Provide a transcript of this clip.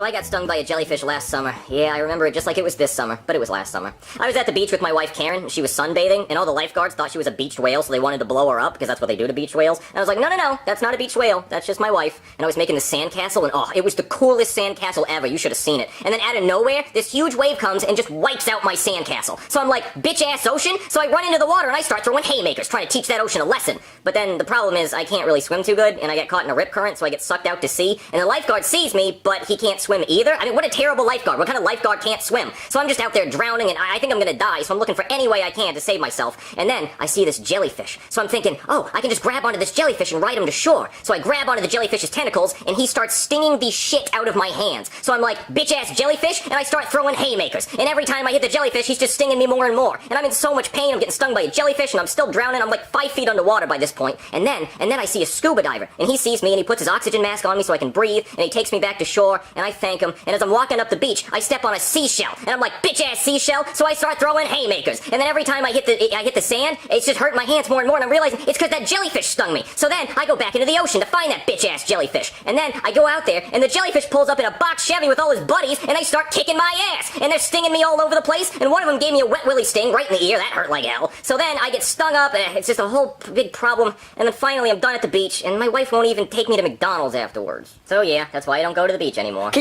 I got stung by a jellyfish last summer. Yeah, I remember it just like it was this summer, but it was last summer. I was at the beach with my wife Karen, she was sunbathing, and all the lifeguards thought she was a beached whale, so they wanted to blow her up, because that's what they do to beached whales. And I was like, no, that's not a beached whale, that's just my wife. And I was making the sandcastle, and oh, it was the coolest sandcastle ever, you should have seen it. And then out of nowhere, this huge wave comes and just wipes out my sandcastle. So I'm like, bitch-ass ocean? So I run into the water and I start throwing haymakers, trying to teach that ocean a lesson. But then the problem is, I can't really swim too good, and I get caught in a rip current, so I get sucked out to sea, and the lifeguard sees me, but he can't swim either. I mean, what a terrible lifeguard. What kind of lifeguard can't swim? So I'm just out there drowning, and I think I'm gonna die, so I'm looking for any way I can to save myself. And then I see this jellyfish. So I'm thinking, oh, I can just grab onto this jellyfish and ride him to shore. So I grab onto the jellyfish's tentacles, and he starts stinging the shit out of my hands. So I'm like, bitch-ass jellyfish, and I start throwing haymakers. And every time I hit the jellyfish, he's just stinging me more and more. And I'm in so much pain, I'm getting stung by a jellyfish, and I'm still drowning. I'm like 5 feet underwater by this point. And then I see a scuba diver, and he sees me, and he puts his oxygen mask on me so I can breathe, and he takes me back to shore, and I thank him. And as I'm walking up the beach, I step on a seashell, and I'm like, bitch-ass seashell, so I start throwing haymakers. And then every time I hit the sand, it's just hurting my hands more and more, and I'm realizing it's because that jellyfish stung me. So then I go back into the ocean to find that bitch-ass jellyfish. And then I go out there, and the jellyfish pulls up in a box Chevy with all his buddies, and they start kicking my ass. And they're stinging me all over the place, and one of them gave me a wet willy sting right in the ear. That hurt like hell. So then I get stung up, and it's just a whole big problem. And then finally I'm done at the beach, and my wife won't even take me to McDonald's afterwards. So yeah, that's why I don't go to the beach anymore.